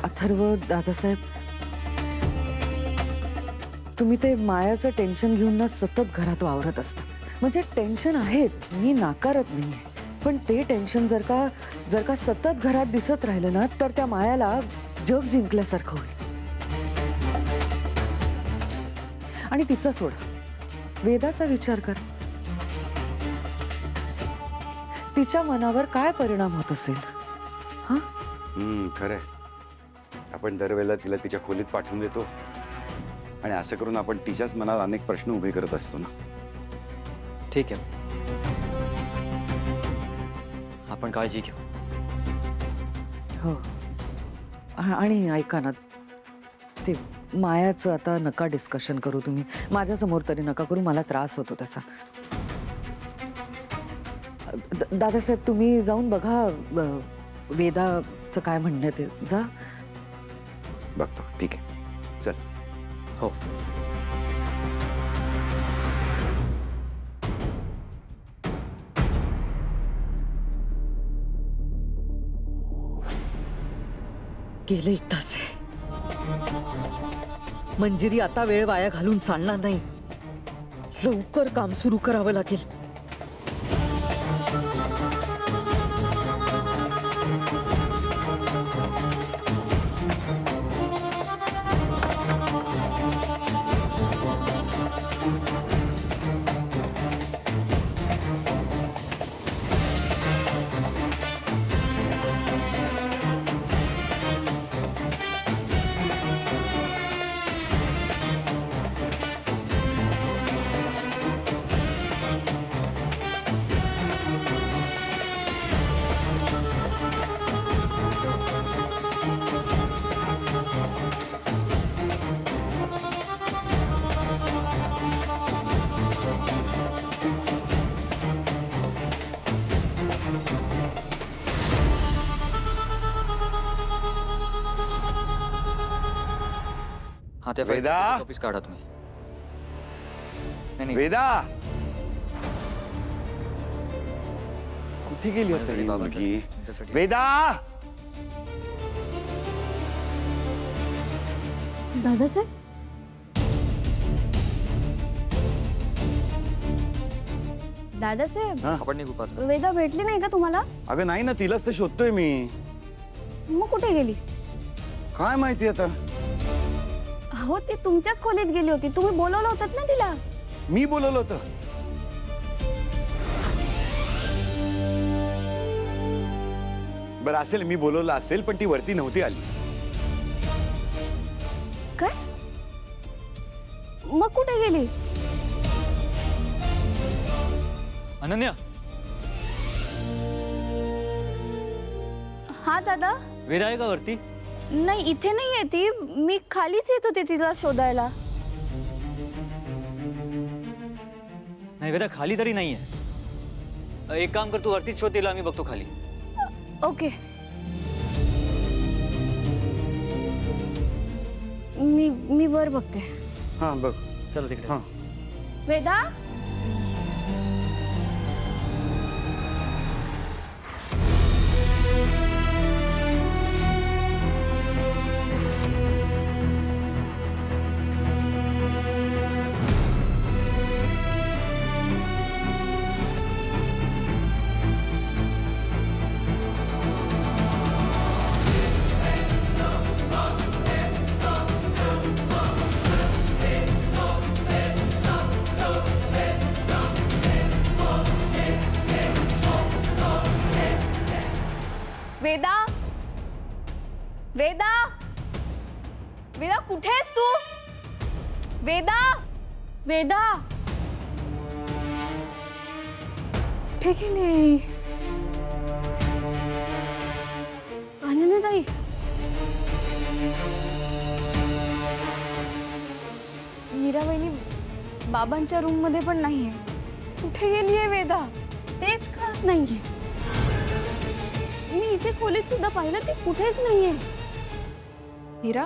अथर्व दादासाहेब, तुम्ही ते मायाचं टेन्शन घेऊन ना सतत घरात वावरत असता. म्हणजे टेन्शन आहेच, मी नाकारत नाहीये, पण ते टेन्शन जर का सतत घरात दिसत राहिलं ना तर त्या मायाला जग जिंकल्यासारखं होईल. आणि तिचा सोडा, वेदाचा विचार कर. तिच्या मनावर काय परिणाम होत असेल? हा, खरंय. आपण दरवेळेला तिला तिच्या खोलीत पाठवून देतो आणि असं करून आपण तिच्याच मनात अनेक प्रश्न उभे करत असतो ना. ठीक आहे, आपण काळजी घेऊ. हो. आणि ऐका ना, ते मायाचं आता नका डिस्कशन करू तुम्ही. माझ्यासमोर तरी नका करू, मला त्रास होतो त्याचा. दादासाहेब, तुम्ही जाऊन बघा वेदाचं काय म्हणणं ते. जा. बघतो. ठीक आहे, चल. हो. गेले एक तास आहे. मंजिरी, आता वेळ वाया घालून चालणार नाही. लवकर काम सुरू करावं लागेल. हाँ, त्या वेदा! कॉपीज काढा तुम्ही. नाही, नाही. वेदा, कुठे गेली आता ही बाबा, मुलगी? तुमच्यासाठी. वेदा, दादासाहेब, दादासाहेब, हा? आपण निघू 5 मिनिट. वेदा भेटली नाही का तुम्हाला? अगं नाही ना, तिलाच तर शोधतोय मी. मग कुठे गेली? काय माहिती आता. हो, ती तुमच्याच खोलीत गेली होती. तुम्ही बोलवलं होतं ना तिला. मी बोलवलं होतं. बरं असेल, मी बोलवलं असेल, पण ती वरती नव्हती आली. काय? मग कुठे गेली? अनन्या, हा दादा. वेदा आहे का वरती? नाही, इथे नाही आहे ती. मी खालीच येत होते तिला शोधायला. नाही, वेदा खाली तरी नाहीये. एक काम कर, तू वरतीच शोध तिला, आम्ही बघतो खाली. ओके. मी वर बघते. हा बघ. चला तिकडे. हा. वेदा, वेदा, वेदा, वेदा, कुठे आहेस तू? वेदा, वेदा, कुठे गेली? अनन्याताई, मीरा वहिनी बाबांच्या रूम मध्ये पण नाहीये. कुठे गेली आहे वेदा? तेच कळत नाहीये. मी इथे खोलीत सुद्धा पाहिलं, ती कुठेच नाहीये. मीरा,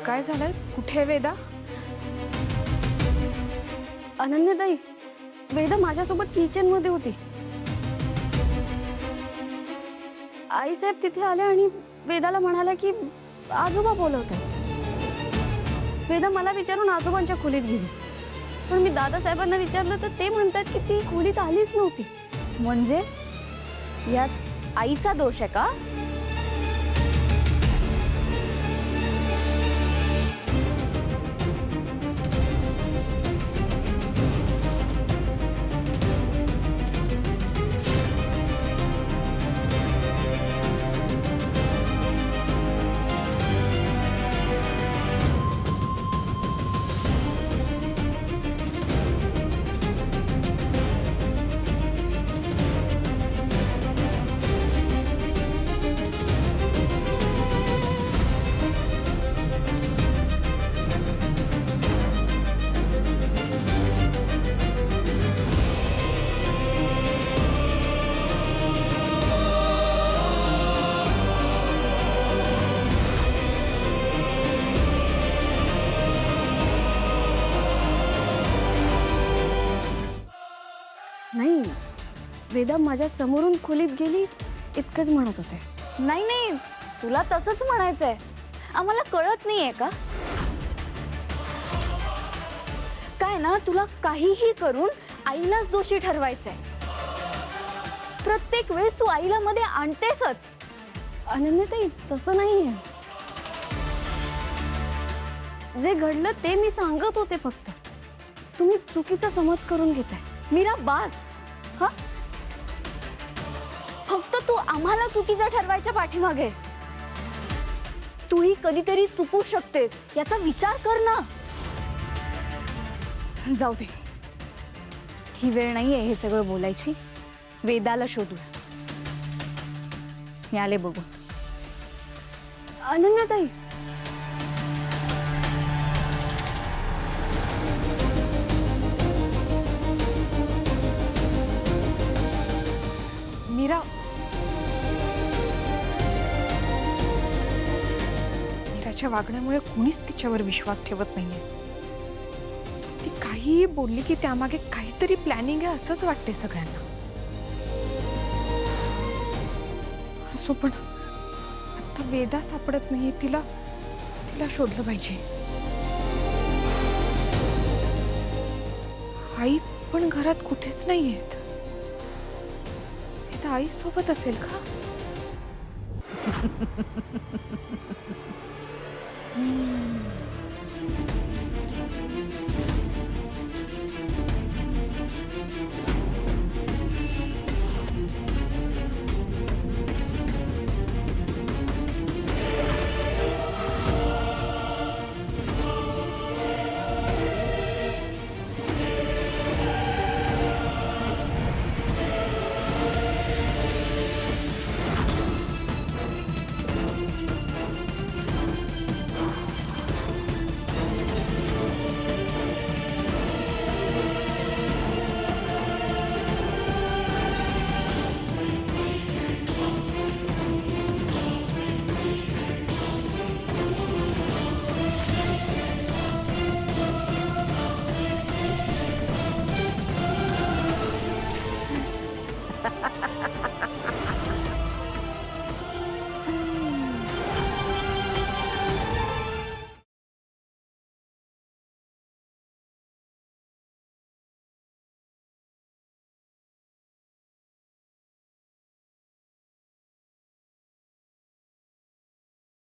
काय झालंय? कुठे वेदा? अनन्याताई, वेदा माझ्यासोबत किचन मध्ये होती. आई साहेब तिथे आले आणि वेदाला म्हणाला की आजोबा बोलवतात. वेदा मला विचारून आजोबांच्या खोलीत गेली, पण मी दादासाहेबांना विचारलं तर ते म्हणतात की ती खोलीत आलीच नव्हती. म्हणजे यात आईचा दोष आहे का? नाही, वेदा माझ्या समोरून खोलीत गेली इतकंच म्हणत होते. नाही नाही, तुला तसंच म्हणायचंय. आम्हाला कळत नाहीये का? काय ना, तुला काहीही करून आईलाच दोषी ठरवायचंय. प्रत्येक वेळेस तू आईला मध्ये आणतेसच. अनन्यताई, तसं नाहीये. जे घडलं ते मी सांगत होते फक्त. तुम्ही चुकीचा समज करून घेताय. मीरा, बास. हा, फक्त तू आम्हाला चुकीचं ठरवायच्या पाठीमागेस. तूही कधीतरी चुकू शकतेस, याचा विचार कर ना. जाऊ दे, ही वेळ नाहीये हे सगळं बोलायची. वेदाला शोधूया. मी आले बघू. अनन्यताई, मीरा, मीराच्या वागण्यामुळे कोणीच तिच्यावर विश्वास ठेवत नाहीये. ती काहीही बोलली की त्यामागे काहीतरी प्लॅनिंग आहे असंच वाटते सगळ्यांना. असो, पण आता वेदा सापडत नाहीये. तिला शोधलं पाहिजे. आई पण घरात कुठेच नाहीयेत. वेदा आई सोबत असेल का?